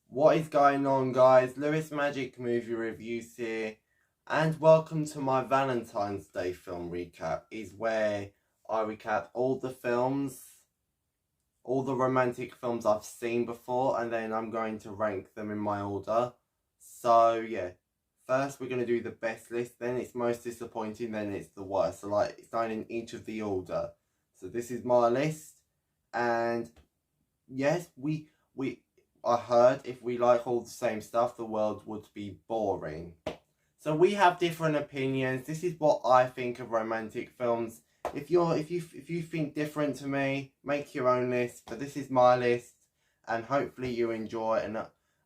What is going on, guys? Lewis Magic Movie Reviews here, and welcome to my Valentine's Day film recap. Is where I recap all the films, all the romantic films I've seen before, and then I'm going to rank them in my order. So yeah, first we're gonna do the best list, then it's most disappointing, then it's the worst. So like it's done in each of the order. So this is my list, and yes, I heard if we like all the same stuff, the world would be boring. So we have different opinions. This is what I think of romantic films. If you think different to me, make your own list. But this is my list, and hopefully you enjoy it.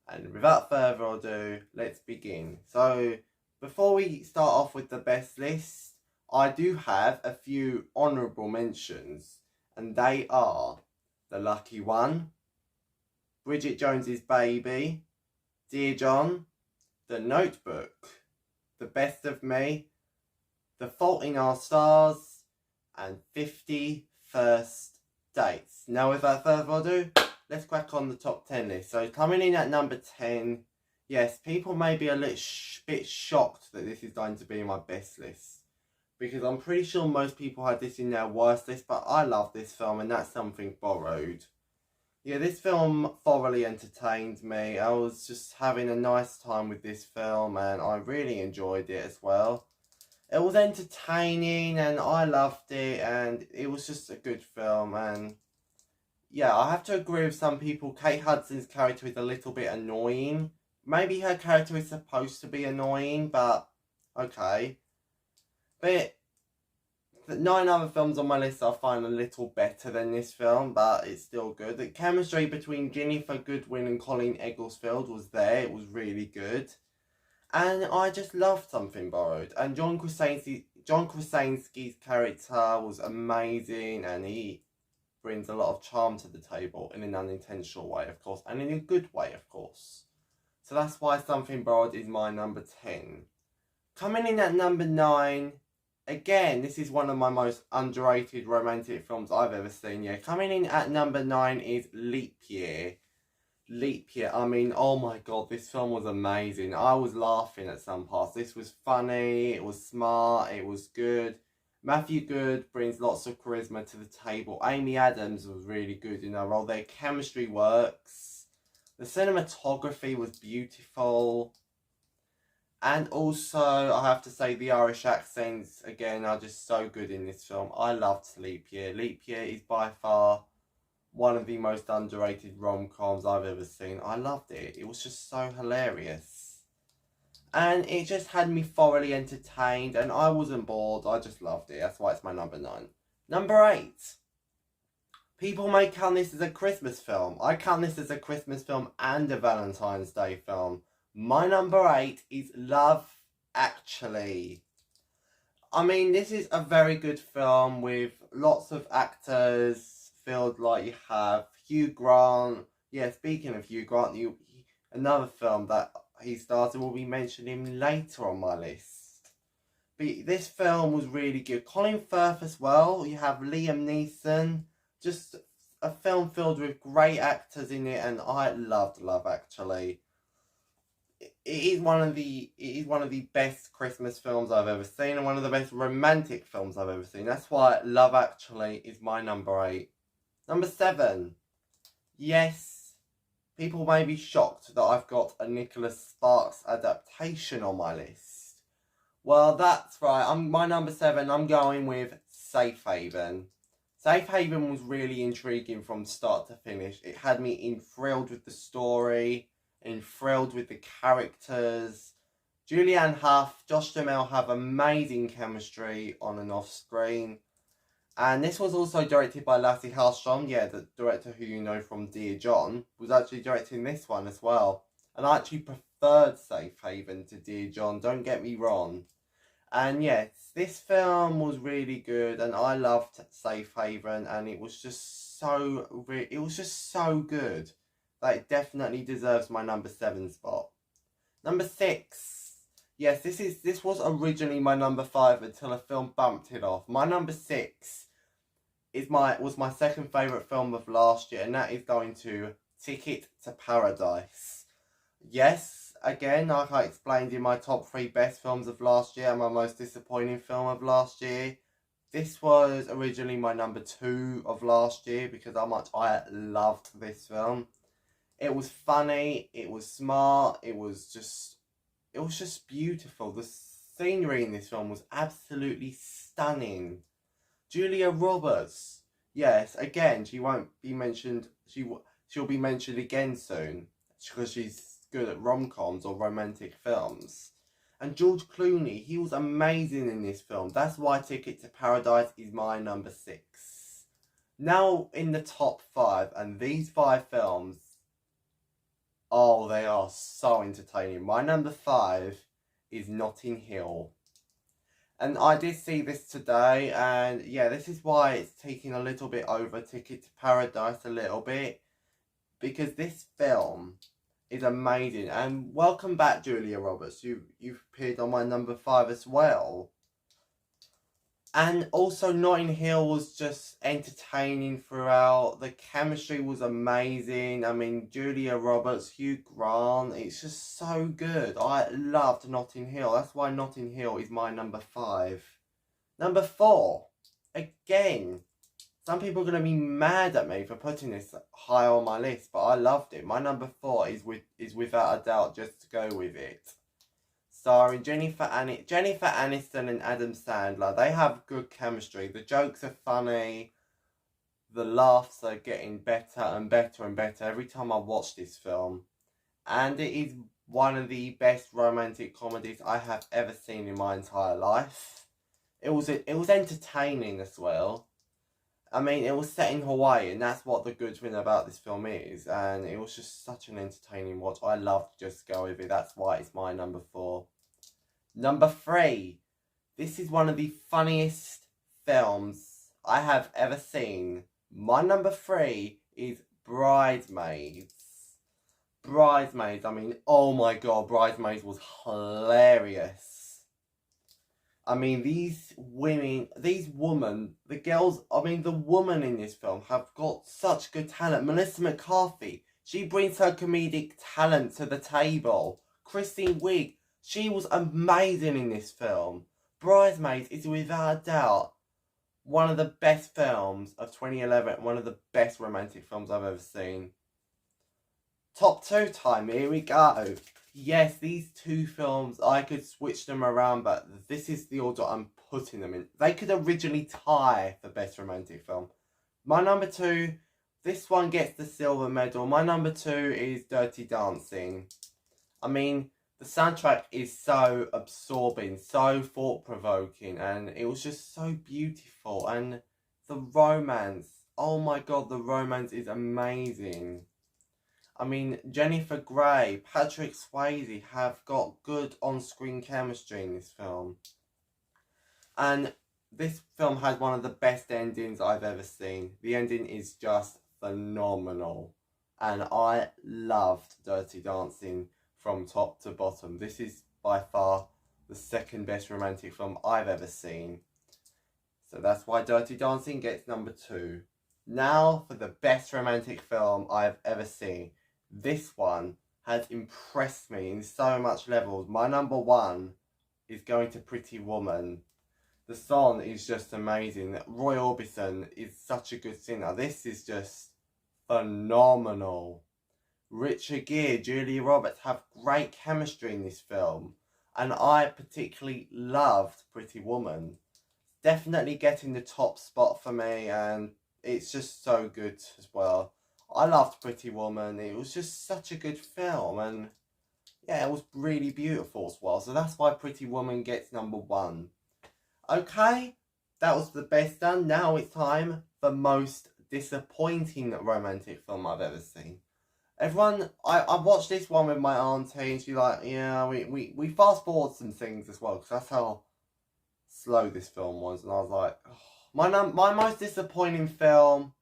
And without further ado, let's begin. So before we start off with the best list, I do have a few honourable mentions, and they are The Lucky One, Bridget Jones's Baby, Dear John, The Notebook, The Best of Me, The Fault in Our Stars, and 50 First Dates. Now without further ado, let's crack on the top 10 list. So coming in at number 10, yes, people may be a little bit shocked that this is going to be my best list, because I'm pretty sure most people had this in their worst list, but I love this film, and that's something borrowed. Yeah, this film thoroughly entertained me. I was just having a nice time with this film, and I really enjoyed it as well. It was entertaining, and I loved it, and it was just a good film. And yeah, I have to agree with some people. Kate Hudson's character is a little bit annoying. Maybe her character is supposed to be annoying, but okay. But 9 other films on my list I find a little better than this film, but it's still good. The chemistry between Ginnifer Goodwin and Colin Egglesfield was there. It was really good. And I just loved Something Borrowed. And John Krasinski's character was amazing, and he brings a lot of charm to the table in an unintentional way, of course, and in a good way, of course. So that's why Something Borrowed is my number 10. Coming in at number 9, again, this is one of my most underrated romantic films I've ever seen. Yeah, coming in at number 9 is Leap Year. Leap Year. I mean, oh my god, this film was amazing. I was laughing at some parts. This was funny, it was smart, it was good. Matthew Good brings lots of charisma to the table. Amy Adams was really good in her role. Their chemistry works. The cinematography was beautiful. And also, I have to say, the Irish accents, again, are just so good in this film. I loved Leap Year. Leap Year is by far one of the most underrated rom-coms I've ever seen. I loved it. It was just so hilarious. And it just had me thoroughly entertained, and I wasn't bored. I just loved it. That's why it's my number 9. Number 8. People may count this as a Christmas film. I count this as a Christmas film and a Valentine's Day film. My number 8 is Love Actually. I mean, this is a very good film with lots of actors. Feels like you have Hugh Grant. Yeah, speaking of Hugh Grant, another film that he started will be mentioned him later on my list. But this film was really good. Colin Firth as well. You have Liam Neeson. Just a film filled with great actors in it, and I loved Love Actually. It is one of the best Christmas films I've ever seen, and one of the best romantic films I've ever seen. That's why Love Actually is my number 8. Number 7. Yes, people may be shocked that I've got a Nicholas Sparks adaptation on my list. Well, that's right. My number 7. I'm going with Safe Haven. Safe Haven was really intriguing from start to finish. It had me enthralled with the story, enthralled with the characters. Julianne Hough, Josh Duhamel have amazing chemistry on and off screen. And this was also directed by Lasse Hallström, yeah, the director who you know from Dear John, was actually directing this one as well. And I actually preferred Safe Haven to Dear John, don't get me wrong. And yes, this film was really good, and I loved Safe Haven, and it was just so good that it definitely deserves my number 7 spot. Number 6. Yes, this was originally my number 5 until a film bumped it off. My number 6 was my second favourite film of last year, and that is going to Ticket to Paradise. Yes, again, like I explained in my top 3 best films of last year and my most disappointing film of last year, this was originally my number 2 of last year because how much I loved this film. It was funny, it was smart, it was just beautiful. The scenery in this film was absolutely stunning. Julia Roberts, yes, again, she won't be mentioned. She'll be mentioned again soon because she's good at rom-coms or romantic films. And George Clooney, he was amazing in this film. That's why Ticket to Paradise is my number 6. Now in the top 5, and these 5 films, oh, they are so entertaining. My number 5 is Notting Hill. And I did see this today, and yeah, this is why it's taking a little bit over Ticket to Paradise a little bit. Because this film is amazing. And welcome back, Julia Roberts. You've appeared on my number 5 as well. And also Notting Hill was just entertaining throughout. The chemistry was amazing. I mean, Julia Roberts, Hugh Grant, it's just so good. I loved Notting Hill. That's why Notting Hill is my number 5. Number 4, again, some people are going to be mad at me for putting this high on my list, but I loved it. My number 4 is without a doubt Just to Go With It. Starring Jennifer Aniston and Adam Sandler. They have good chemistry. The jokes are funny. The laughs are getting better and better and better every time I watch this film. And it is one of the best romantic comedies I have ever seen in my entire life. It was entertaining as well. I mean, it was set in Hawaii, and that's what the good thing about this film is. And it was just such an entertaining watch. I loved Just Go With It. That's why it's my number 4. Number 3. This is one of the funniest films I have ever seen. My number 3 is Bridesmaids. Bridesmaids, I mean, oh my god, Bridesmaids was hilarious. I mean, the woman in this film have got such good talent. Melissa McCarthy, she brings her comedic talent to the table. Kristen Wiig, she was amazing in this film. Bridesmaids is without a doubt one of the best films of 2011, one of the best romantic films I've ever seen. Top 2 time, here we go. Yes, these 2 films, I could switch them around, but this is the order I'm putting them in. They could originally tie for best romantic film. My number 2, this one gets the silver medal. My number 2 is Dirty Dancing. I mean, the soundtrack is so absorbing, so thought-provoking, and it was just so beautiful. And the romance, oh my god, the romance is amazing. I mean, Jennifer Grey, Patrick Swayze have got good on-screen chemistry in this film. And this film has one of the best endings I've ever seen. The ending is just phenomenal. And I loved Dirty Dancing from top to bottom. This is by far the second best romantic film I've ever seen. So that's why Dirty Dancing gets number 2. Now for the best romantic film I've ever seen. This one has impressed me in so much levels. My number 1 is going to Pretty Woman. The song is just amazing. Roy Orbison is such a good singer. This is just phenomenal. Richard Gere, Julia Roberts have great chemistry in this film. And I particularly loved Pretty Woman. Definitely getting the top spot for me, and it's just so good as well. I loved Pretty Woman. It was just such a good film, and yeah, it was really beautiful as well. So that's why Pretty Woman gets number 1. Okay, that was the best done. Now it's time for most disappointing romantic film I've ever seen. Everyone, I watched this one with my auntie, and she's like, yeah, we fast forward some things as well, because that's how slow this film was. And I was like, oh. My most disappointing film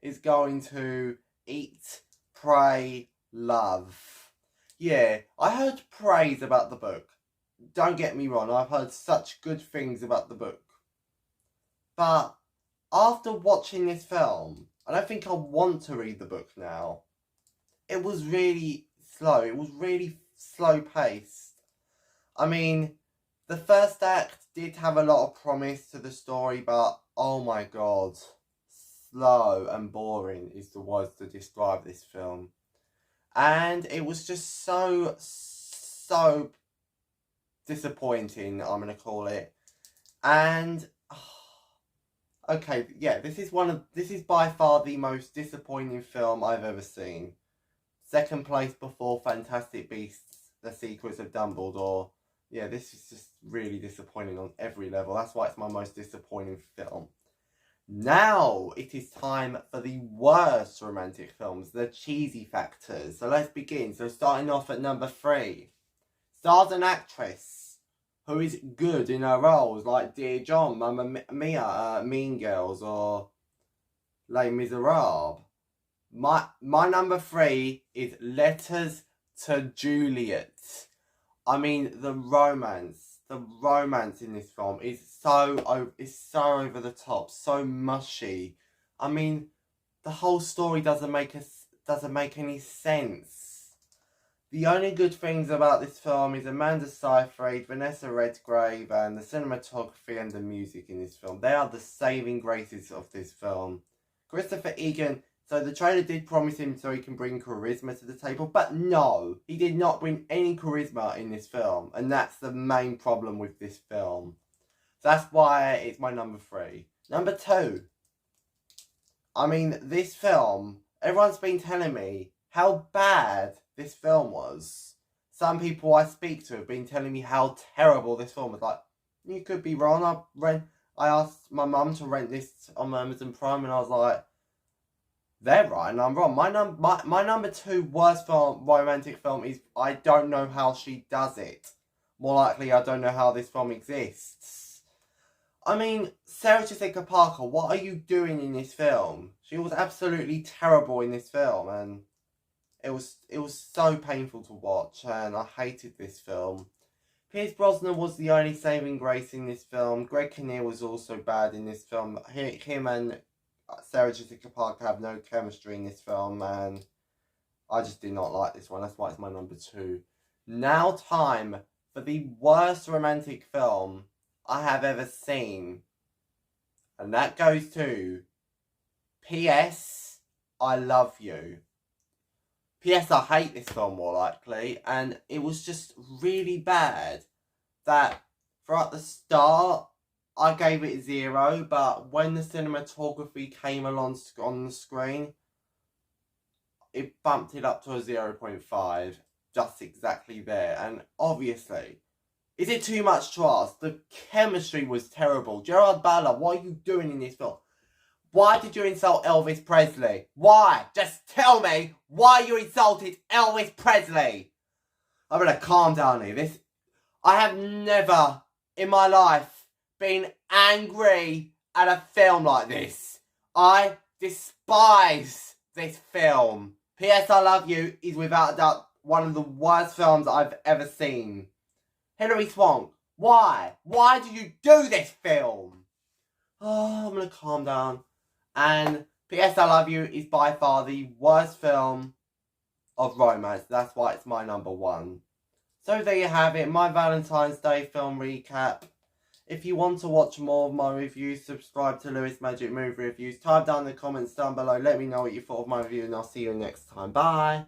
is going to Eat, Pray, Love. Yeah, I heard praise about the book. Don't get me wrong, I've heard such good things about the book. But after watching this film, I don't think I want to read the book now. It was really slow. It was really slow paced. I mean, the first act did have a lot of promise to the story, but oh my god, slow and boring is the words to describe this film. And it was just so disappointing, I'm going to call it. And okay, yeah, this is by far the most disappointing film I've ever seen. Second place before Fantastic Beasts: The Secrets of Dumbledore. Yeah, this is just really disappointing on every level. That's why it's my most disappointing film. Now it is time for the worst romantic films, the cheesy factors. So let's begin. So starting off at number 3. Stars an actress who is good in her roles, like Dear John, Mamma Mia, Mean Girls, or Les Miserables. My number 3 is Letters to Juliet. I mean, the romance in this film is so over the top, so mushy. I mean, the whole story doesn't make any sense. The only good things about this film is Amanda Seyfried, Vanessa Redgrave, and the cinematography and the music in this film. They are the saving graces of this film. Christopher Egan. So the trailer did promise him so he can bring charisma to the table, but no, he did not bring any charisma in this film, and that's the main problem with this film. So that's why it's my number 3. Number 2. I mean, this film, everyone's been telling me how bad this film was. Some people I speak to have been telling me how terrible this film was. Like, you could be wrong. I asked my mum to rent this on Amazon Prime, and I was like, they're right and I'm wrong. My number 2 worst romantic film is I Don't Know How She Does It. More likely, I don't know how this film exists. I mean, Sarah Jessica Parker, what are you doing in this film? She was absolutely terrible in this film, and it was so painful to watch, and I hated this film. Pierce Brosnan was the only saving grace in this film. Greg Kinnear was also bad in this film. Him and Sarah Jessica Parker have no chemistry in this film, and I just did not like this one. That's why it's my number 2. Now time for the worst romantic film I have ever seen, and that goes to P.S. I Love You. P.S. I hate this film, more likely, and it was just really bad that throughout the start I gave it 0, but when the cinematography came along on the screen, it bumped it up to a 0.5, just exactly there. And obviously, is it too much to ask? The chemistry was terrible. Gerard Butler, what are you doing in this film? Why did you insult Elvis Presley? Why? Just tell me why you insulted Elvis Presley. I'm gonna calm down here. I have never in my life been angry at a film like this. I despise this film. P.S. I Love You is without a doubt one of the worst films I've ever seen. Hilary Swank, why? Why did you do this film? Oh, I'm gonna calm down. And P.S. I Love You is by far the worst film of romance. That's why it's my number 1. So there you have it, my Valentine's Day film recap. If you want to watch more of my reviews, subscribe to Lewis Magic Movie Reviews. Type down in the comments down below. Let me know what you thought of my review, and I'll see you next time. Bye!